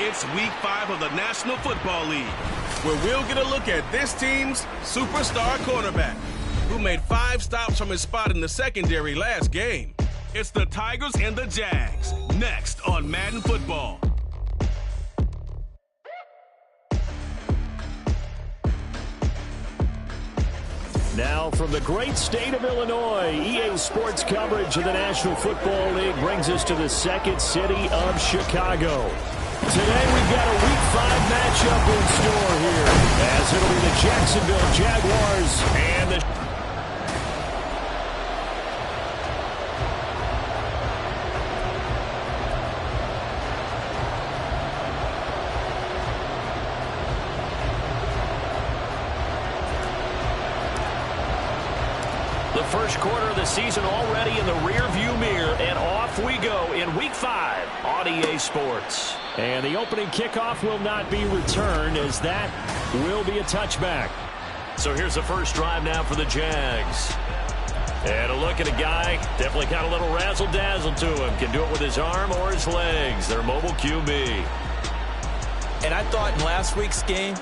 It's Week 5 of the National Football League, where we'll get a look at this team's superstar cornerback, who made 5 stops from his spot in the secondary last game. It's the Tigers and the Jags, next on Madden Football. Now from the great state of Illinois, EA Sports coverage of the National Football League brings us to the second city of Chicago. Today we've got a Week 5 matchup in store here, as it'll be the Jacksonville Jaguars and the... The first quarter of the season already in the rearview mirror, and off we go in Week 5 on EA Sports. And the opening kickoff will not be returned, as that will be a touchback. So here's the first drive now for the Jags. And a look at a guy, definitely got a little razzle-dazzle to him. Can do it with his arm or his legs. Their mobile QB. And I thought in last week's game,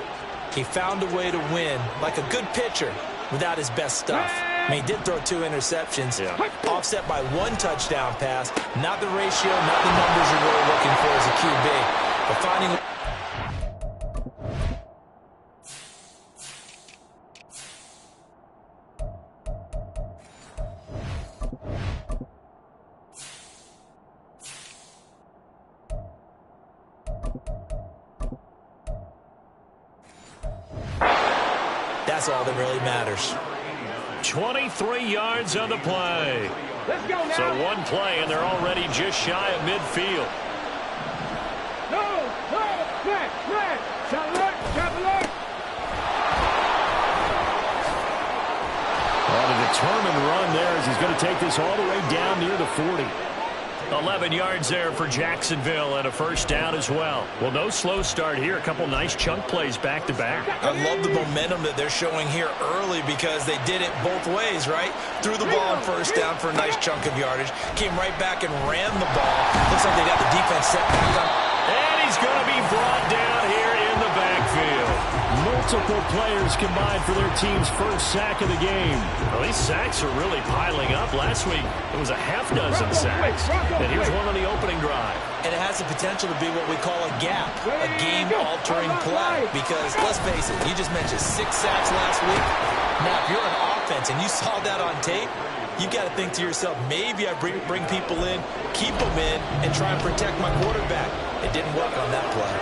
he found a way to win, like a good pitcher, without his best stuff. I mean, he did throw 2 interceptions, offset by 1 touchdown pass. Not the ratio, not the numbers you're really looking for as a QB. But finding... That's all that really matters. 23 yards on the play. Let's go now. So one play, and they're already just shy of midfield. No, red, shot alert. On a determined run there, as he's going to take this all the way down near the 40. 11 yards there for Jacksonville, and a first down as well. Well, no slow start here. A couple nice chunk plays back-to-back. I love the momentum that they're showing here early, because they did it both ways, right? Threw the ball on first down for a nice chunk of yardage. Came right back and ran the ball. Looks like they got the defense set back on. And he's going to be brought down here in the backfield. Multiple players combined for their team's first sack of the game. Well, these sacks are really piling up. Last week, it was a half-dozen sacks. And here's one on the opening drive. And it has the potential to be what we call a gap, a game-altering play. Because, let's face it, you just mentioned 6 sacks last week. Now, if you're an offense and you saw that on tape, you've got to think to yourself, maybe I bring people in, keep them in, and try and protect my quarterback. It didn't work on that play.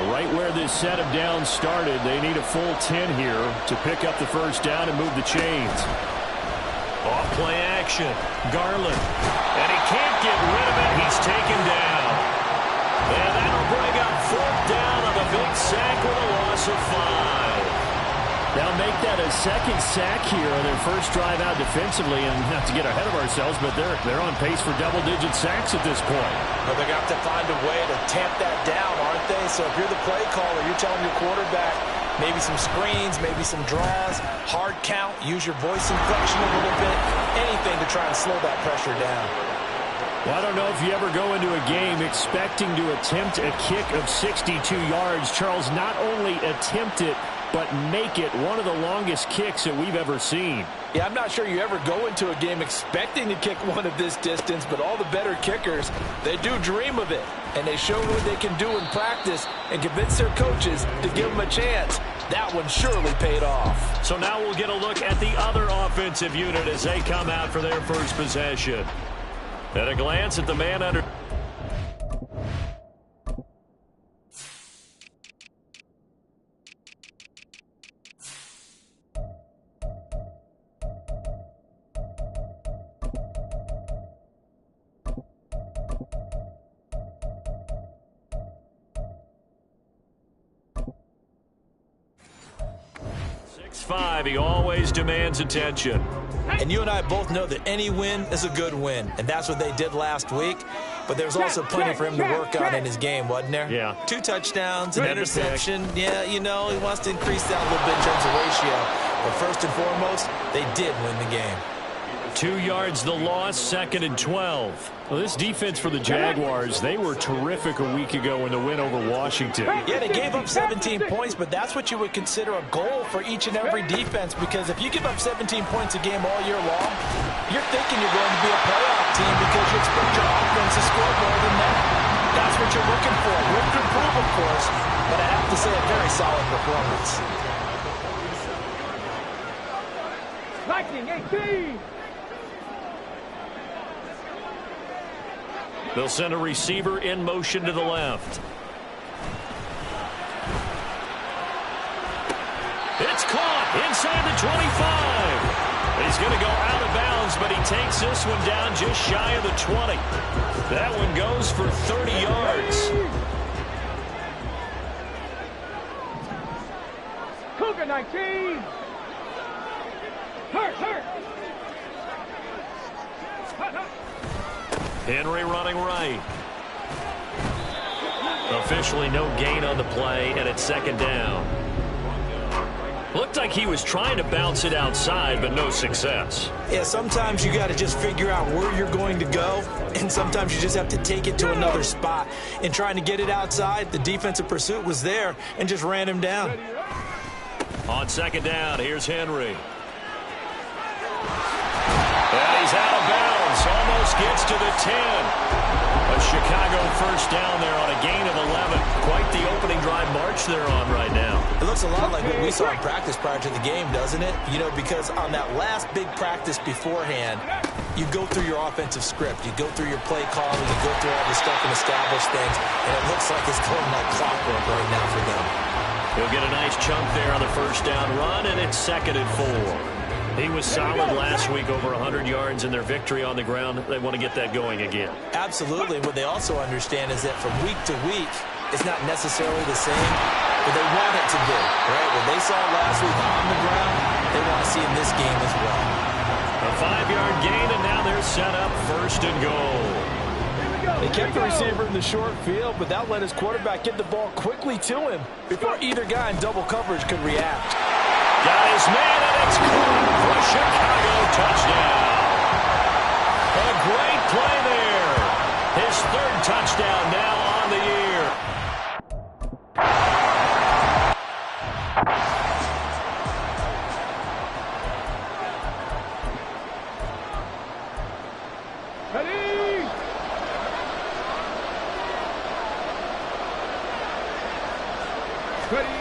Right where this set of downs started, they need a full 10 here to pick up the first down and move the chains. Off play action. Garland. And he can't get rid of it. He's taken down. And that'll bring up 4th down on the big sack with a loss of 5. Now make that a second sack here on their first drive out defensively, and not to get ahead of ourselves, but they're on pace for double-digit sacks at this point. Well, they're going to have to find a way to tamp that down, aren't they? So if you're the play caller, you're telling your quarterback maybe some screens, maybe some draws, hard count, use your voice inflection a little bit, anything to try and slow that pressure down. Well, I don't know if you ever go into a game expecting to attempt a kick of 62 yards. Charles, not only attempt it, but make it one of the longest kicks that we've ever seen. Yeah, I'm not sure you ever go into a game expecting to kick one of this distance, but all the better kickers, they do dream of it. And they show what they can do in practice and convince their coaches to give them a chance. That one surely paid off. So now we'll get a look at the other offensive unit as they come out for their first possession. At a glance at the man under... He always demands attention. And you and I both know that any win is a good win, and that's what they did last week. But there's also plenty for him to work on in his game, wasn't there? Yeah. 2 touchdowns, an interception. Yeah, you know, he wants to increase that a little bit in terms of ratio. But first and foremost, they did win the game. 2 yards the loss, 2nd and 12. Well, this defense for the Jaguars, they were terrific a week ago in the win over Washington. Yeah, they gave up 17 points, but that's what you would consider a goal for each and every defense, because if you give up 17 points a game all year long, you're thinking you're going to be a playoff team because you expect your offense to score more than that. That's what you're looking for. Room to improve, of course, but I have to say a very solid performance. Lightning 18. They'll send a receiver in motion to the left. It's caught inside the 25. He's going to go out of bounds, but he takes this one down just shy of the 20. That one goes for 30 yards. Cougar 19. Hurt. Henry running right. Officially no gain on the play, and it's 2nd down. Looked like he was trying to bounce it outside, but no success. Yeah, sometimes you got to just figure out where you're going to go, and sometimes you just have to take it to another spot. In trying to get it outside, the defensive pursuit was there and just ran him down. On 2nd down, here's Henry. And he's out of bounds, almost gets to the 10. A Chicago first down there on a gain of 11. Quite the opening drive march they're on right now. It looks a lot like what we saw in practice prior to the game, doesn't it? You know, because on that last big practice beforehand, you go through your offensive script. You go through your play calling. You go through all the stuff and establish things. And it looks like it's going like clockwork right now for them. He'll get a nice chunk there on the first down run, and it's 2nd and 4. He was solid last week, over 100 yards in their victory on the ground. They want to get that going again. Absolutely. What they also understand is that from week to week, it's not necessarily the same, but they want it to be, right? What they saw last week on the ground, they want to see in this game as well. A 5-yard gain, and now they're set up 1st and goal. They kept the receiver in the short field, but that let his quarterback get the ball quickly to him before either guy in double coverage could react. Got his man, and it's caught for a Chicago touchdown. A great play there. His 3rd touchdown now on the year. Ready? Ready?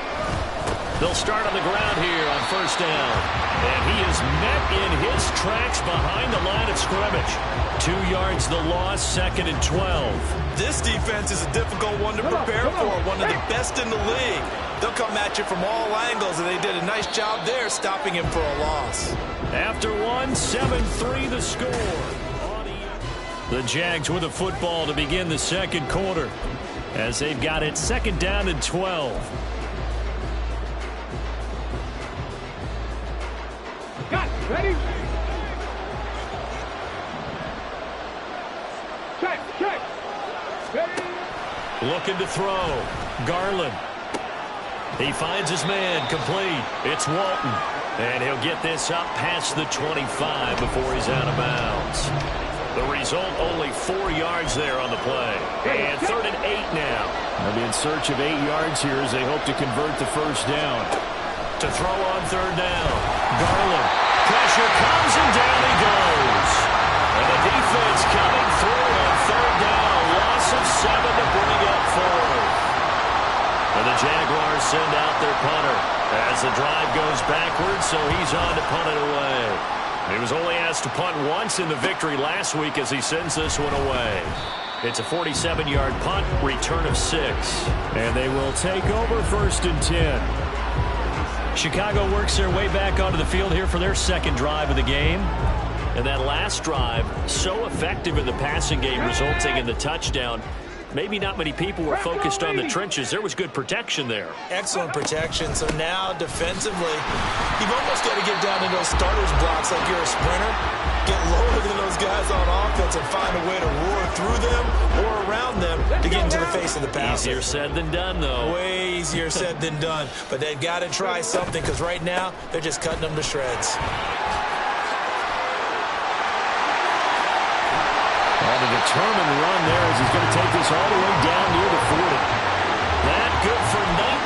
They'll start on the ground here on 1st down. And he is met in his tracks behind the line of scrimmage. 2 yards the loss, 2nd and 12. This defense is a difficult one to prepare for, one of the best in the league. They'll come at you from all angles, and they did a nice job there stopping him for a loss. After one, 7-3 the score. The Jags with the football to begin the 2nd quarter, as they've got it 2nd down and 12. Got it. Ready? Check. Ready? Looking to throw. Garland. He finds his man, complete. It's Walton. And he'll get this up past the 25 before he's out of bounds. The result, only 4 yards there on the play. And 3rd and 8 now. They'll be in search of 8 yards here as they hope to convert the first down. To throw on 3rd down. Garland. Pressure comes and down he goes. And the defense coming through on 3rd down. A loss of 7 to bring up 4th. And the Jaguars send out their punter as the drive goes backwards, so he's on to punt it away. He was only asked to punt once in the victory last week as he sends this one away. It's a 47-yard punt, return of 6. And they will take over 1st and 10. Chicago works their way back onto the field here for their 2nd drive of the game. And that last drive, so effective in the passing game, resulting in the touchdown. Maybe not many people were focused on the trenches. There was good protection there. Excellent protection. So now, defensively, you've almost got to get down to those starters blocks like you're a sprinter. Get lower than those guys on offense and find a way to roar through them or around them to get into the face of the passer. Easier said than done, though. Way easier said than done. But they've got to try something because right now, they're just cutting them to shreds. And a determined run there as he's going to take this all the way down near the 40. That good for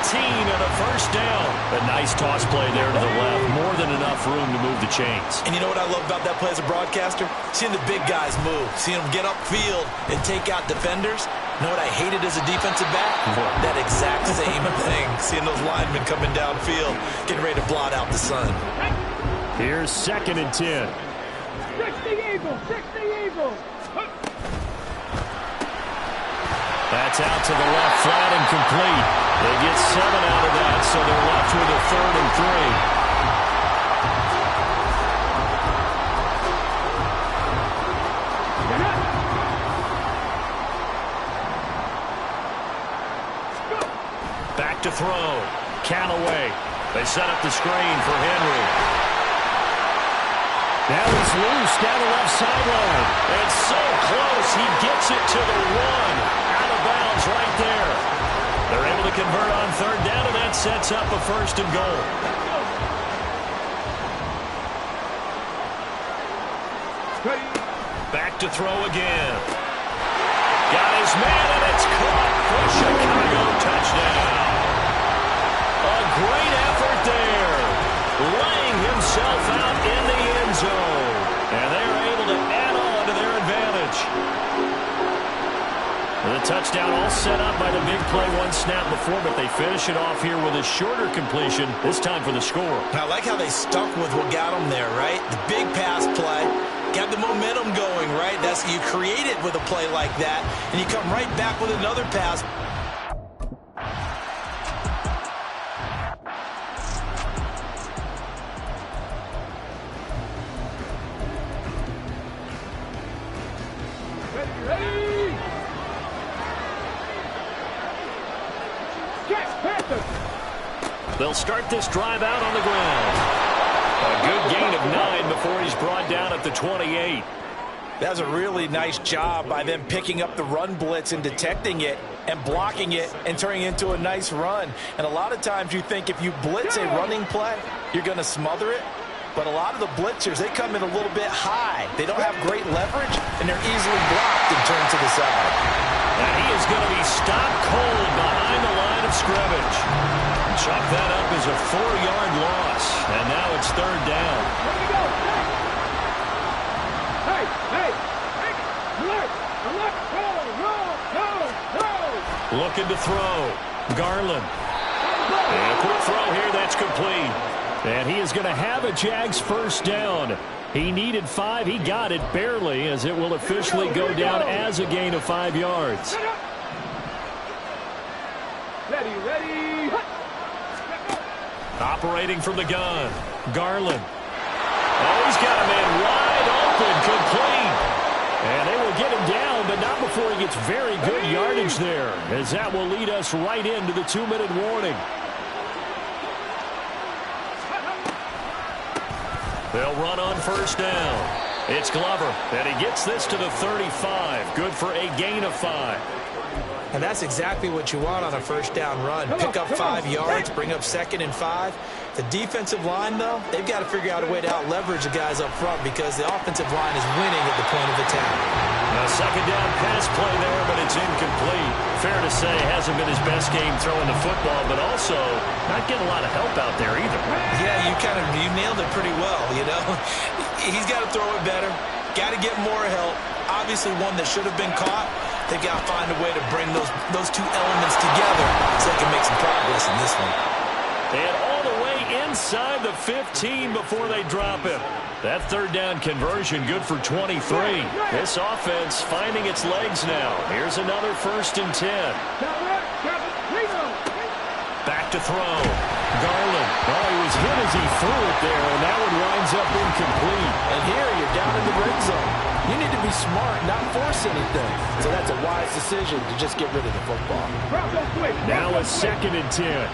19 and a first down. A nice toss play there to the left. More than enough room to move the chains. And you know what I love about that play as a broadcaster? Seeing the big guys move. Seeing them get upfield and take out defenders. You know what I hated as a defensive back? That exact same thing. Seeing those linemen coming downfield, getting ready to blot out the sun. Here's 2nd and 10. 60 Eagles, 60 Eagles. That's out to the left, flat and complete. They get 7 out of that, so they're left with a 3rd and 3. Back to throw. Callaway. They set up the screen for Henry. Now he's loose down the left sideline. And so close, he gets it to the 1. Out of bounds right there. They're able to convert on 3rd down, and that sets up a 1st and goal. Back to throw again. Got his man, and it's caught for Chicago. Touchdown. A great effort there. Laying himself out in the end zone. And they're able to add on to their advantage. The touchdown all set up by the big play 1 snap before, but they finish it off here with a shorter completion, this time for the score. I like how they stuck with what got them there, right? The big pass play. Got the momentum going, right? That's you create it with a play like that, and you come right back with another pass. They'll start this drive out on the ground. A good gain of 9 before he's brought down at the 28. That was a really nice job by them picking up the run blitz and detecting it and blocking it and turning it into a nice run. And a lot of times you think if you blitz a running play, you're going to smother it. But a lot of the blitzers, they come in a little bit high. They don't have great leverage, and they're easily blocked and turned to the side. And he is going to be stopped cold behind the line of scrimmage. Chalk that up as a 4-yard loss. And now it's 3rd down. Looking to throw. Garland. And a quick throw here. That's complete. And he is going to have a Jags 1st down. He needed 5. He got it barely, as it will officially go down as a gain of 5 yards. Ready. Operating from the gun. Garland. Oh, he's got a man wide open. Complete. And they will get him down, but not before he gets very good yardage there, as that will lead us right into the 2-minute warning. They'll run on 1st down. It's Glover, and he gets this to the 35. Good for a gain of 5. And that's exactly what you want on a 1st down run. Pick up 5 yards, bring up 2nd and 5. The defensive line, though, they've got to figure out a way to out-leverage the guys up front because the offensive line is winning at the point of attack. A 2nd down pass play there, but it's incomplete. Fair to say, hasn't been his best game throwing the football, but also not getting a lot of help out there either. Yeah, you nailed it pretty well, you know. He's got to throw it better. Got to get more help. Obviously one that should have been caught. They've got to find a way to bring those two elements together so they can make some progress in this one. And all the way inside the 15 before they drop him. That 3rd down conversion good for 23. This offense finding its legs now. Here's another 1st and 10. Back to throw. Garland. Oh, he was hit as he threw it there, and that one winds up incomplete. And here you're down in the red zone. You need to be smart, not force anything. So that's a wise decision to just get rid of the football. Now a 2nd and 10.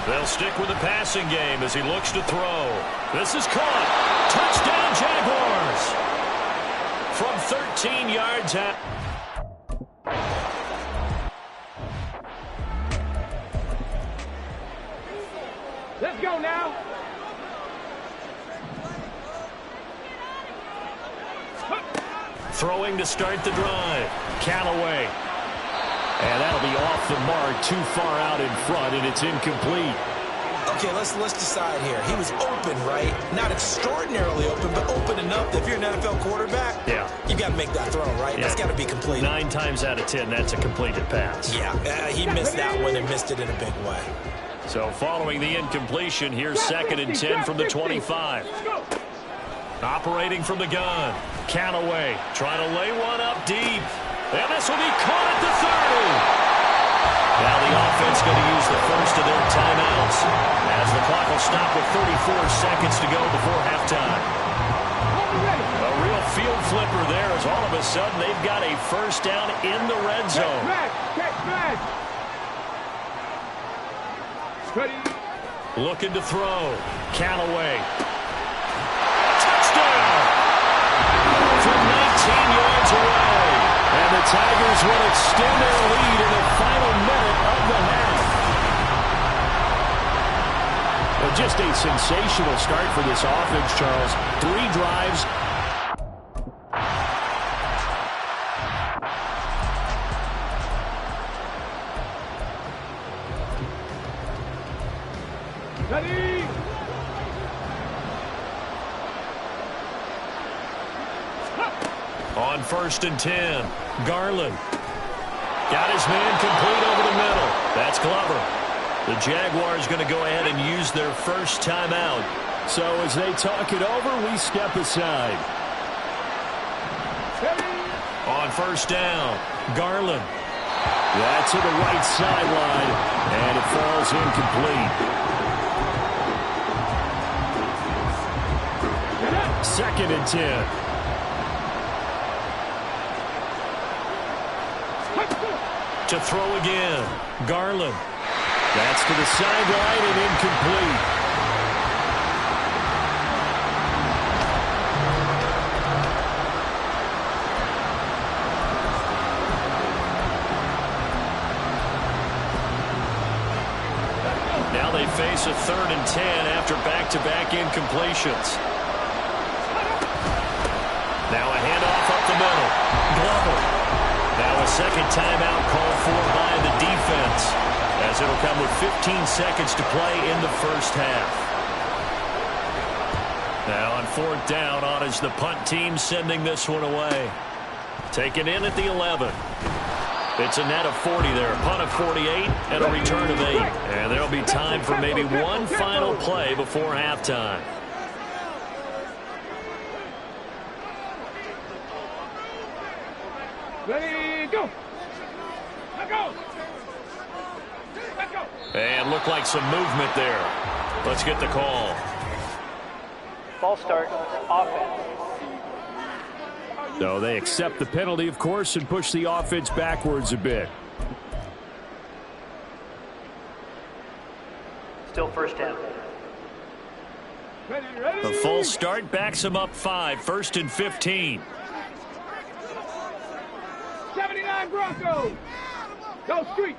They'll stick with the passing game as he looks to throw. This is caught. Touchdown, Jaguars. From 13 yards out. Let's go now. Throwing to start the drive. Callaway. And that'll be off the mark, too far out in front, and it's incomplete. Okay, let's decide here. He was open, right? Not extraordinarily open, but open enough that if you're an NFL quarterback, you got to make that throw, right? Yeah. That's got to be completed. 9 times out of 10, that's a completed pass. Yeah, he missed that one and missed it in a big way. So following the incompletion, here's 2nd and 10 from the 25. Operating from the gun. Callaway trying to lay one up deep. And this will be caught at the 30. Now the offense going to use the first of their timeouts as the clock will stop with 34 seconds to go before halftime. A real field flipper there as all of a sudden they've got a first down in the red zone. Looking to throw. Callaway. Touchdown! From 19 yards away. And the Tigers will extend their lead in the final minute of the half. Well, just a sensational start for this offense, Charles. 3 drives. Ready? On 1st and 10, Garland. Got his man complete over the middle. That's Glover. The Jaguars going to go ahead and use their first timeout. So as they talk it over, we step aside. On 1st down, Garland. That's to the right sideline, and it falls incomplete. 2nd and 10. To throw again. Garland. That's to the sideline and incomplete. Now they face a 3rd and 10 after back-to-back incompletions. Now a handoff up the middle. Glover. Now a second timeout called for by the defense, as it'll come with 15 seconds to play in the first half. Now on 4th down, on is the punt team sending this one away. Taken in at the 11. It's a net of 40 there, a punt of 48 and a return of 8. And there'll be time for maybe one final play before halftime. Ready, go! Let go! Let go! And looked like some movement there. Let's get the call. False start, offense. So they accept the penalty, of course, and push the offense backwards a bit. Still 1st down. Ready, ready! The false start backs them up 5, 1st and 15. 79 Broncos! Go street!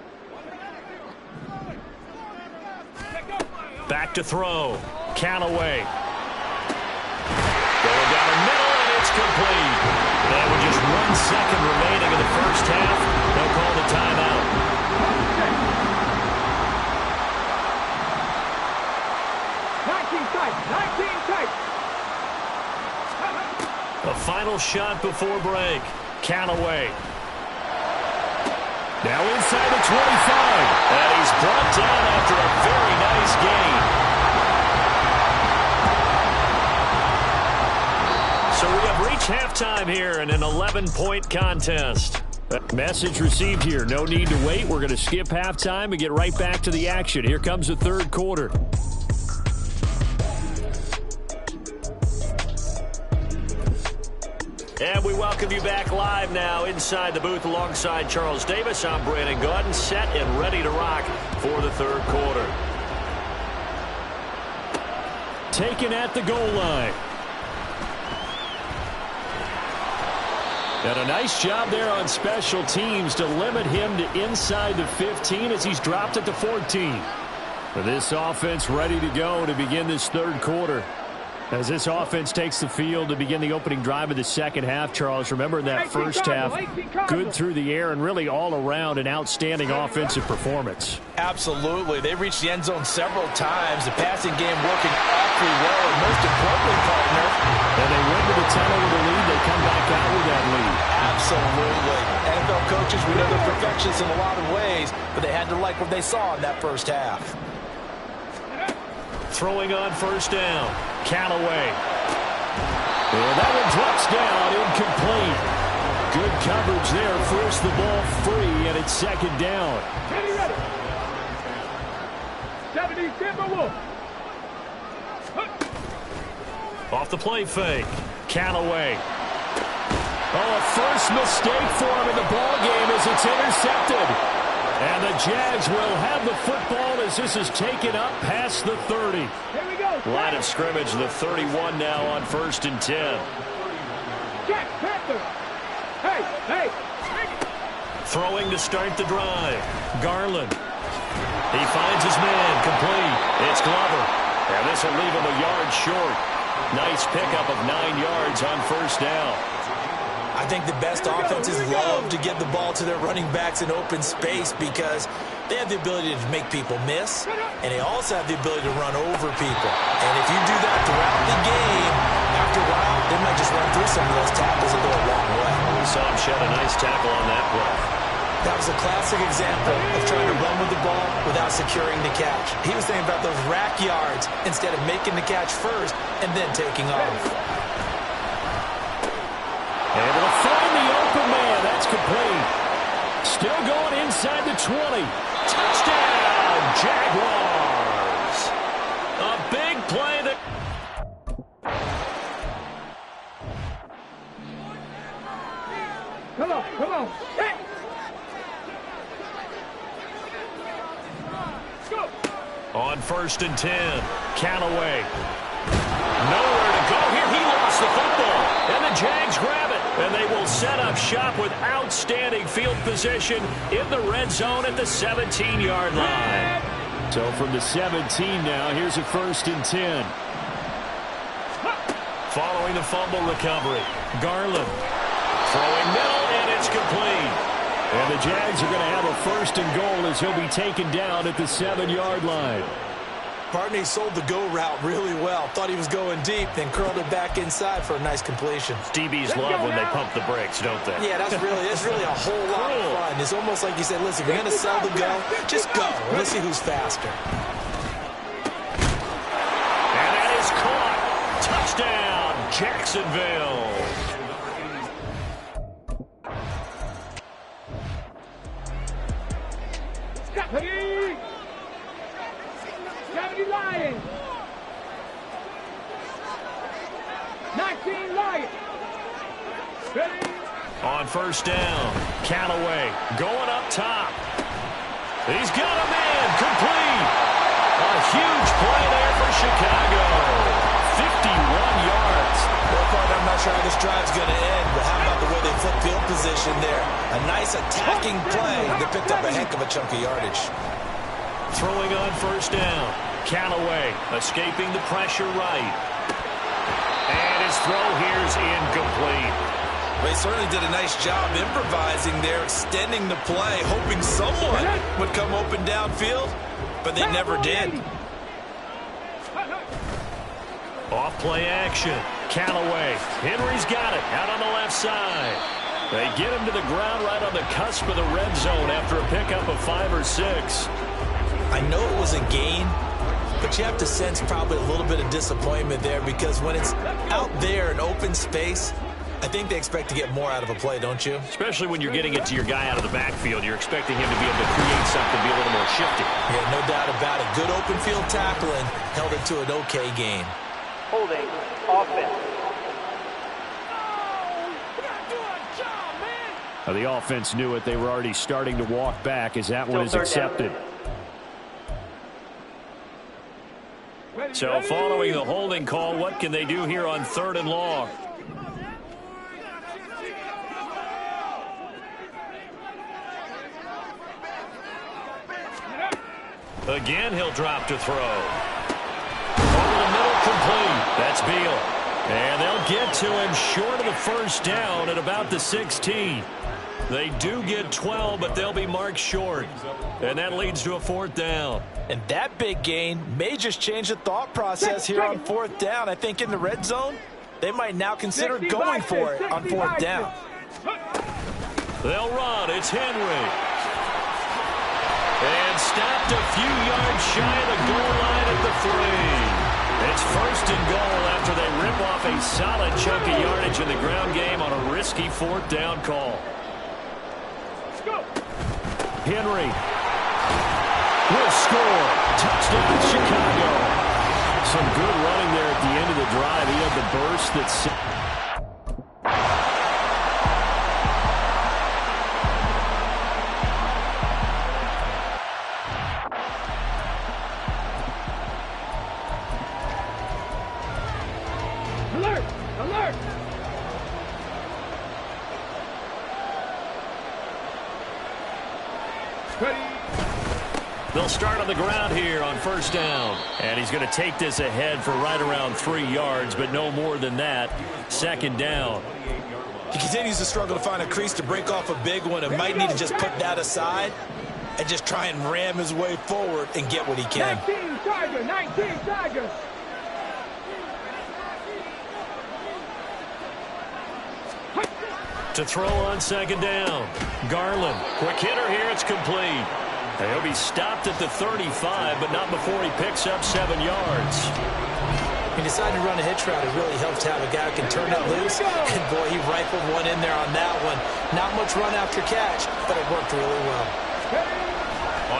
Back to throw. Callaway. Going down the middle, and it's complete. And with just 1 second remaining in the first half, they'll call the timeout. 19 tight! 19 tight! A final shot before break. Callaway. Now inside the 25. And he's brought down after a very nice gain. So we have reached halftime here in an 11-point contest. Message received here. No need to wait. We're going to skip halftime and get right back to the action. Here comes the 3rd quarter. And we welcome you back live now inside the booth alongside Charles Davis. I'm Brandon Gaudin, set and ready to rock for the 3rd quarter. Taken at the goal line. And a nice job there on special teams to limit him to inside the 15 as he's dropped at the 14. For this offense ready to go to begin this 3rd quarter. As this offense takes the field to begin the opening drive of the second half, Charles, remember in that first half, good through the air and really all around an outstanding offensive performance. Absolutely. They reached the end zone several times. The passing game working awfully well, and most importantly, partner. And they went to the tunnel with a lead. They come back out with that lead. Absolutely. NFL coaches, we know they're perfectionists in a lot of ways, but they had to like what they saw in that first half. Throwing on first down. Callaway. Well, that one drops down, incomplete. Good coverage there. Forced the ball free, and it's second down. Ready, ready. 70 Timberwolves. Off the play fake. Callaway. Oh, a first mistake for him in the ball game as it's intercepted. And the Jags will have the football as this is taken up past the 30. Here we go. Line of scrimmage, the 31 now on 1st and 10. Jack Panther. Hey, hey. Throwing to start the drive. Garland. He finds his man, complete. It's Glover. And this will leave him a yard short. Nice pickup of 9 yards on first down. I think the best offenses love to get the ball to their running backs in open space because they have the ability to make people miss, and they also have the ability to run over people. And if you do that throughout the game, after a while, they might just run through some of those tackles and go a long way. We saw him shed a nice tackle on that play. That was a classic example of trying to run with the ball without securing the catch. He was thinking about those rack yards instead of making the catch first and then taking off. Able to find the open man. That's complete. Still going inside the 20. Touchdown, Jaguars. A big play that... Come on, come on. Hey. Go. On 1st and 10, Callaway. Nowhere to go here. He lost the football. And the Jags grab it. And they will set up shop with outstanding field position in the red zone at the 17-yard line. So from the 17 now, here's a 1st and 10. Following the fumble recovery, Garland. Throwing middle, and it's complete. And the Jags are going to have a 1st and goal as he'll be taken down at the 7-yard line. Partney sold the go route really well. Thought he was going deep, then curled it back inside for a nice completion. DBs love when they pump the brakes, don't they? Yeah, that's really a whole lot of fun. It's almost like you said, listen, if you're going to sell the go, just go. Let's see who's faster. And that is caught. Touchdown, Jacksonville. Stephanie! 70 Lions! 19 Lions! Ready? On 1st down, Callaway going up top. He's got a man, complete. A huge play there for Chicago. 51 yards. Well, partner, I'm not sure how this drive's going to end, but how about the way they flip field position there? A nice attacking play that picked up a heck of a chunk of yardage. Throwing on 1st down, Callaway escaping the pressure right. And his throw here's incomplete. They certainly did a nice job improvising there, extending the play, hoping someone would come open downfield, but they never did. Off play action. Callaway. Henry's got it out on the left side. They get him to the ground right on the cusp of the red zone after a pickup of 5 or 6. I know it was a gain, but you have to sense probably a little bit of disappointment there because when it's out there in open space, I think they expect to get more out of a play, don't you? Especially when you're getting it to your guy out of the backfield. You're expecting him to be able to create something, be a little more shifty. Yeah, no doubt about it. Good open field tackling held it to an okay gain. Holding offense. The offense knew it. They were already starting to walk back as that one is accepted. So following the holding call, what can they do here on 3rd and long? Again, he'll drop to throw. Over the middle, complete. That's Beal. And they'll get to him short of the first down at about the 16. They do get 12, but they'll be marked short. And that leads to a 4th down. And that big gain may just change the thought process here on 4th down. I think in the red zone, they might now consider going for it on 4th down. They'll run. It's Henry. And stopped a few yards shy of the goal line at the 3. It's 1st and goal after they rip off a solid chunk of yardage in the ground game on a risky 4th down call. Henry will score. Touchdown, Chicago. Some good running there at the end of the drive. He had the burst that's... Alert! Alert! They'll start on the ground here on 1st down. And he's going to take this ahead for right around 3 yards, but no more than that. 2nd down. He continues to struggle to find a crease to break off a big one and might need to just put that aside and just try and ram his way forward and get what he can. 19 Tigers! 19 Tigers! To throw on 2nd down. Garland. Quick hitter here. It's complete. He'll be stopped at the 35, but not before he picks up 7 yards. He decided to run a hitch route. It really helps to have a guy who can turn it loose. And, boy, he rifled one in there on that one. Not much run after catch, but it worked really well.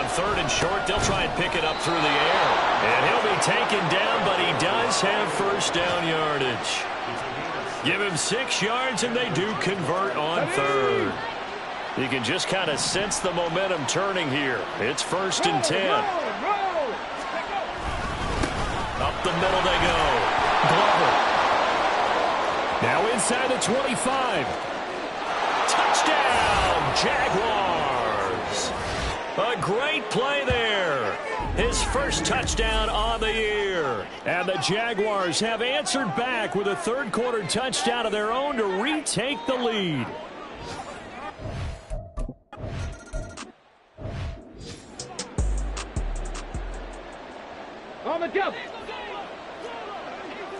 On 3rd and short, they'll try and pick it up through the air. And he'll be taken down, but he does have 1st down yardage. Give him 6 yards, and they do convert on 3rd. You can just kind of sense the momentum turning here. It's 1st and 10. Up the middle they go. Glover. Now inside the 25. Touchdown, Jaguars. A great play there. His first touchdown on the year. And the Jaguars have answered back with a 3rd quarter touchdown of their own to retake the lead. On the double.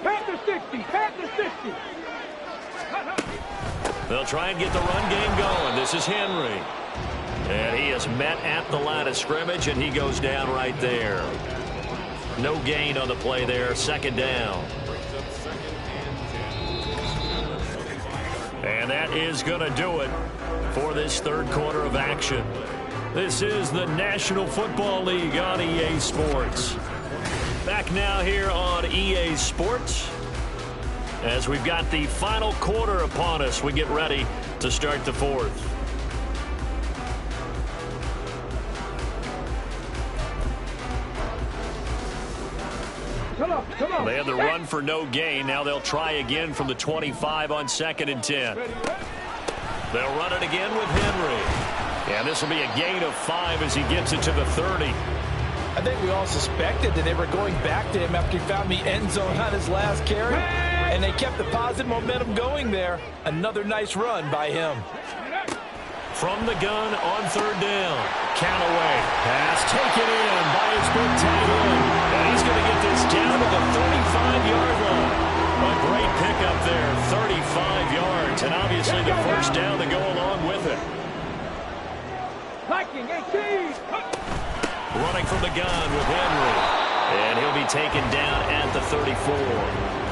Panther 60. Panther 60. They'll try and get the run game going. This is Henry. And he is met at the line of scrimmage, and he goes down right there. No gain on the play there. 2nd down. And that is going to do it for this 3rd quarter of action. This is the National Football League on EA Sports. Back now here on EA Sports. As we've got the final quarter upon us, we get ready to start the 4th. Come on. They had the run for no gain. Now they'll try again from the 25 on 2nd and 10. They'll run it again with Henry. And this will be a gain of 5 as he gets it to the 30. I think we all suspected that they were going back to him after he found the end zone on his last carry. And they kept the positive momentum going there. Another nice run by him. From the gun on 3rd down. Callaway. Pass taken in by his big tight end. And he's going to get this down to the 35-yard line. A great pickup there. 35 yards. And obviously the 1st down to go along with it. Viking 18. Running from the gun with Henry. And he'll be taken down at the 34.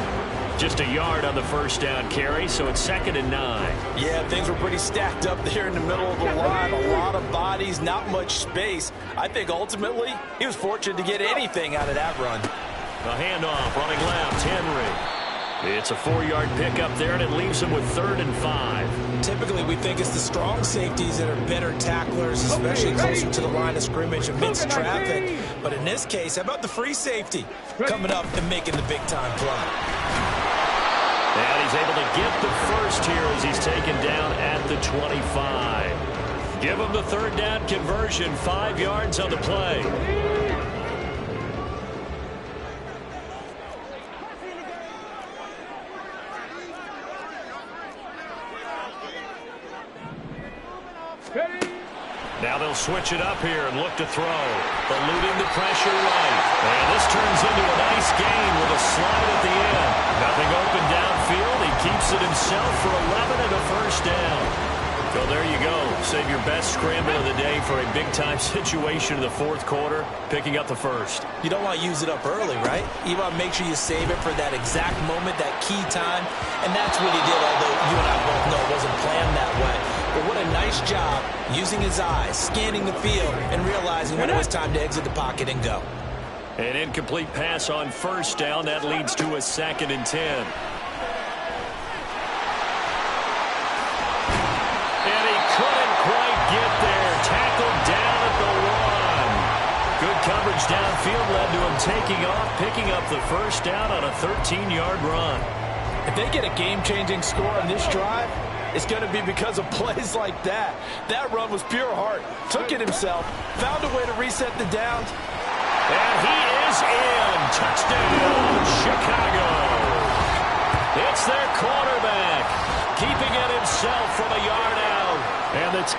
Just a yard on the 1st down carry, so it's 2nd and 9. Yeah, things were pretty stacked up there in the middle of the line. A lot of bodies, not much space. I think ultimately he was fortunate to get anything out of that run. A handoff running left, Henry. It's a 4-yard pickup there, and it leaves him with 3rd and 5. Typically, we think it's the strong safeties that are better tacklers, especially closer to the line of scrimmage amidst traffic. But in this case, how about the free safety coming up and making the big-time play? And he's able to get the first here as he's taken down at the 25. Give him the 3rd down conversion, 5 yards on the play. Now they'll switch it up here and look to throw. Eluding the pressure right. And this turns into a nice gain with a slide at the end. Nothing open downfield. He keeps it himself for 11 and a first down. So there you go. Save your best scramble of the day for a big-time situation in the fourth quarter, picking up the first. You don't want to use it up early, right? You want to make sure you save it for that exact moment, that key time. And that's what he did, although you and I both know it wasn't planned that way. But what a nice job using his eyes, scanning the field, and realizing when it was time to exit the pocket and go. An incomplete pass on first down. That leads to a 2nd and 10. And he couldn't quite get there. Tackled down at the 1. Good coverage downfield led to him taking off, picking up the first down on a 13-yard run. If they get a game-changing score on this drive, it's going to be because of plays like that. That run was pure heart. Took it himself, found a way to reset the downs. And he is in. Touchdown, Chicago. It's their quarterback, keeping it himself from a yard out. And it's...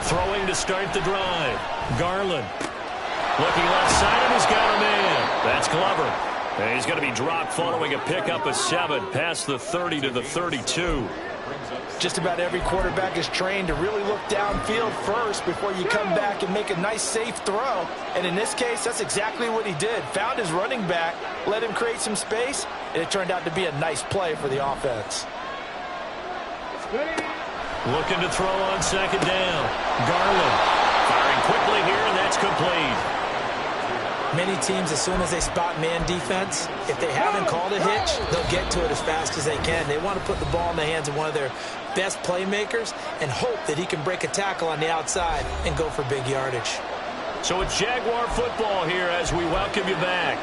Throwing to start the drive. Garland. Looking left side, and he's got a man. That's Glover. And he's going to be dropped following a pickup of 7 past the 30 to the 32. Just about every quarterback is trained to really look downfield first before you come back and make a nice, safe throw. And in this case, that's exactly what he did. Found his running back, let him create some space, and it turned out to be a nice play for the offense. Looking to throw on 2nd down. Garland firing quickly here, and that's complete. Many teams, as soon as they spot man defense, if they haven't called a hitch, they'll get to it as fast as they can. They want to put the ball in the hands of one of their best playmakers and hope that he can break a tackle on the outside and go for big yardage. So it's Jaguar football here as we welcome you back.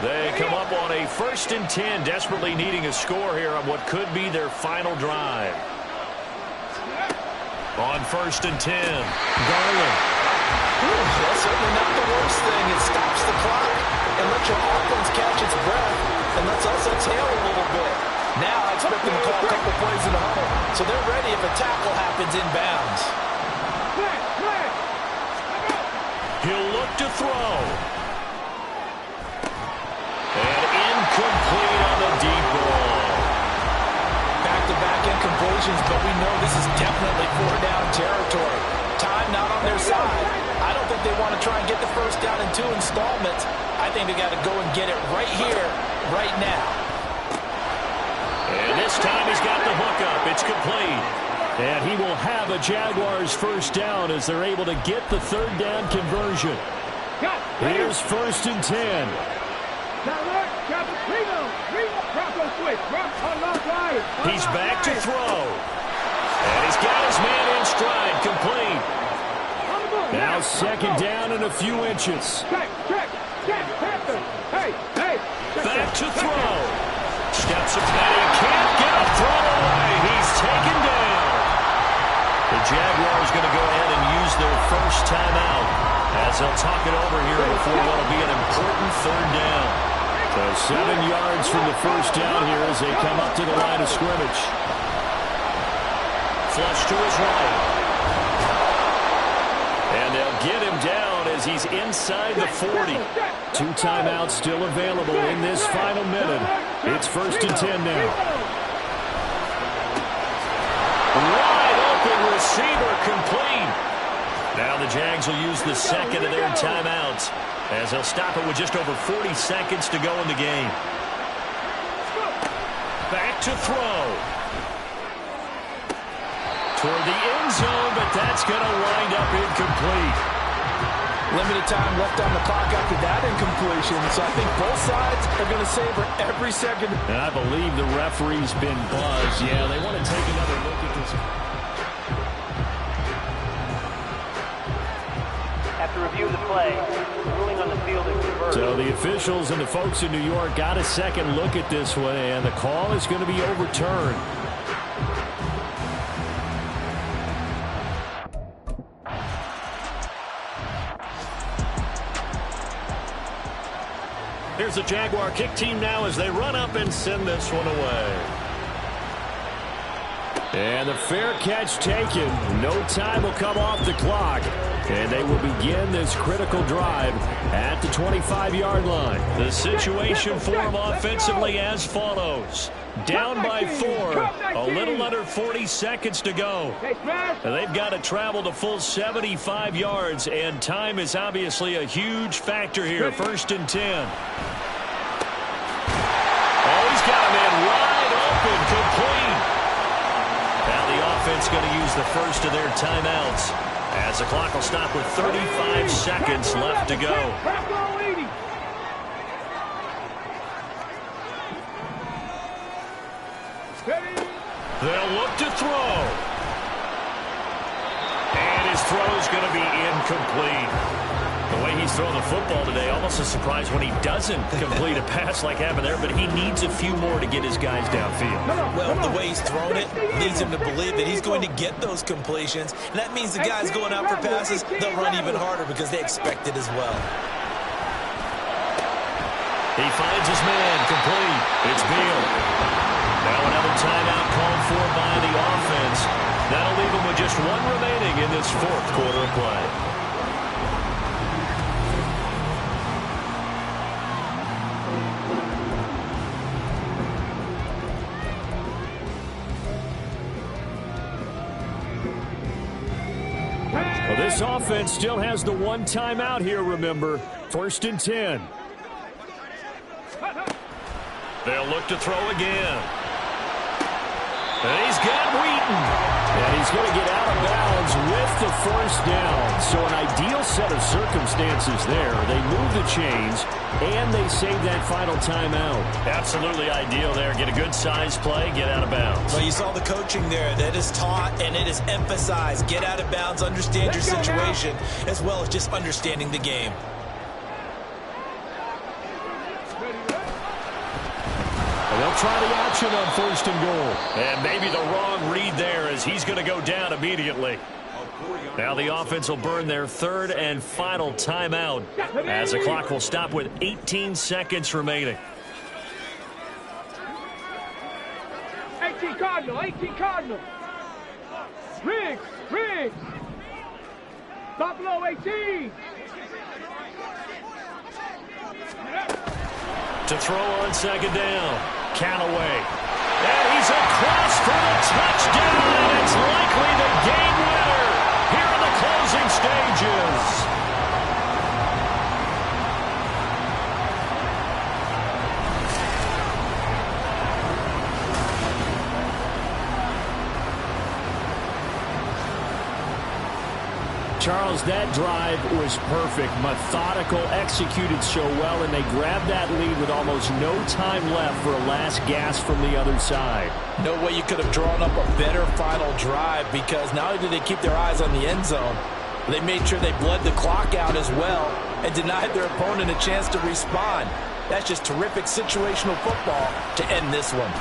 They come up on a 1st and 10, desperately needing a score here on what could be their final drive. On 1st and 10, Garland. That's certainly not the worst thing. It stops the clock and lets your offense catch its breath and lets us exhale a little bit. Now I expect them to call a couple plays in a huddle, so they're ready if a tackle happens inbounds. He'll look to throw. And incomplete on the deep ball. Back-to-back incompletions, but we know this is definitely 4-down territory. Time not on their side. I don't think they want to try and get the first down in 2 installments. I think they got to go and get it right here, right now. And this time he's got the hook up. It's complete. And he will have a Jaguars first down as they're able to get the 3rd down conversion. Here's 1st and 10. He's back to throw. And he's got his man in stride, complete. Now 2nd down and a few inches. Back to throw. Steps up and he can't get a throw away. He's taken down. The Jaguars going to go ahead and use their first timeout as they'll talk it over here before what will be an important 3rd down. So 7 yards from the first down here as they come up to the line of scrimmage. Flush to his right. And they'll get him down as he's inside the 40. 2 timeouts still available in this final minute. It's 1st and 10 now. Wide open receiver, complete. Now the Jags will use the 2nd of their timeouts as they'll stop it with just over 40 seconds to go in the game. Back to throw. Toward the end zone, but that's going to wind up incomplete. Limited time left on the clock after that incompletion, so I think both sides are going to savor every second. And I believe the referee's been buzzed. Yeah, they want to take another look at this. After review of the play, ruling on the field is reversed. So the officials and the folks in New York got a second look at this one, and the call is going to be overturned. Here's the Jaguar kick team now as they run up and send this one away. And the fair catch taken. No time will come off the clock. And they will begin this critical drive at the 25-yard line. The situation for them offensively as follows. Down by 4, a little under 40 seconds to go. And they've got to travel the full 75 yards, and time is obviously a huge factor here. 1st and 10. Oh, he's got a man wide open, complete. Now the offense going to use the first of their timeouts as the clock will stop with 35 seconds left to go. They'll look to throw. And his throw is going to be incomplete. The way he's throwing the football today, almost a surprise when he doesn't complete a pass like happened there, but he needs a few more to get his guys downfield. Well, the way he's thrown it leads him to believe that he's going to get those completions, and that means the guys going out for passes, they'll run even harder because they expect it as well. He finds his man, complete. It's Beal. Now another timeout called for by the offense. That'll leave him with just one remaining in this 4th quarter of play. Well, this offense still has the one timeout here, remember. 1st and 10. They'll look to throw again. And he's got Wheaton. And he's going to get out of bounds with the 1st down. So an ideal set of circumstances there. They move the chains, and they save that final timeout. Absolutely ideal there. Get a good size play, get out of bounds. Well, you saw the coaching there. That is taught and it is emphasized. Get out of bounds, understand your situation, as well as just understanding the game. They'll try the option on 1st and goal. And maybe the wrong read there as he's going to go down immediately. Now the offense will burn their 3rd and final timeout as the clock will stop with 18 seconds remaining. 18 Cardinal, 18 Cardinal. Riggs. Stop below 18. To throw on 2nd down. Callaway. And he's across for the touchdown, and it's likely the game winner here in the closing stages. Charles, that drive was perfect, methodical, executed so well, and they grabbed that lead with almost no time left for a last gasp from the other side. No way you could have drawn up a better final drive, because not only did they keep their eyes on the end zone, they made sure they bled the clock out as well and denied their opponent a chance to respond. That's just terrific situational football to end this one.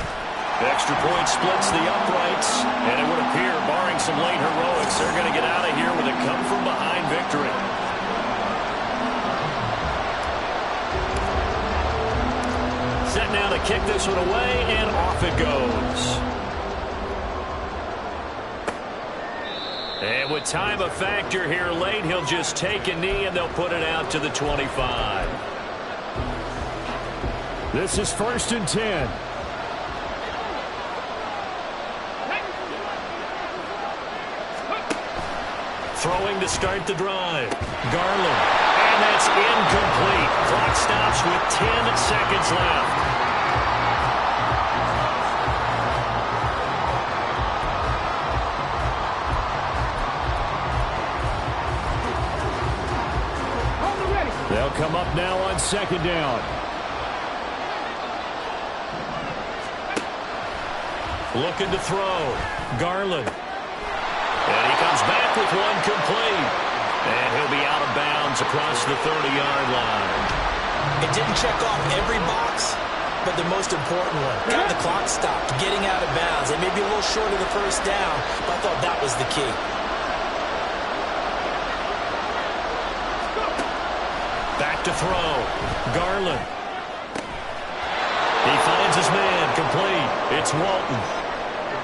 The extra point splits the uprights, and it would appear, barring some late heroics, they're going to get out of here with a come-from-behind victory. Set now to kick this one away, and off it goes. And with time a factor here late, he'll just take a knee, and they'll put it out to the 25. This is 1st and 10. Throwing to start the drive. Garland. And that's incomplete. Clock stops with 10 seconds left. They'll come up now on 2nd down. Looking to throw. Garland. And he comes back with one complete. And he'll be out of bounds across the 30-yard line. It didn't check off every box, but the most important one. Got the clock stopped, getting out of bounds. It may be a little short of the 1st down, but I thought that was the key. Back to throw. Garland. He finds his man, complete. It's Walton.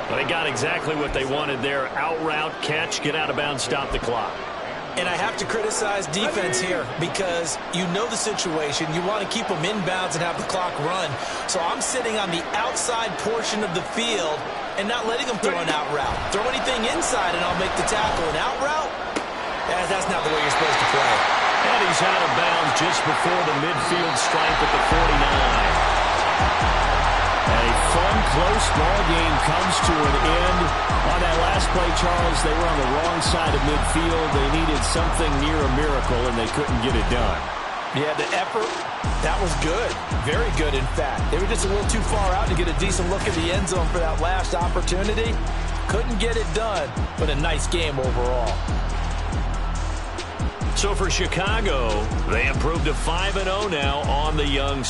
But they got exactly what they wanted there. Out route, catch, get out of bounds, stop the clock. And I have to criticize defense here because you know the situation. You want to keep them inbounds and have the clock run. So I'm sitting on the outside portion of the field and not letting them throw an out route. Throw anything inside and I'll make the tackle. An out route? That's not the way you're supposed to play. And he's out of bounds just before the midfield stripe at the 49. A fun, close ball game comes to an end. On that last play, Charles, they were on the wrong side of midfield. They needed something near a miracle, and they couldn't get it done. Yeah, the effort, that was good. Very good, in fact. They were just a little too far out to get a decent look at the end zone for that last opportunity. Couldn't get it done, but a nice game overall. So for Chicago, they improved to 5-0 now on the young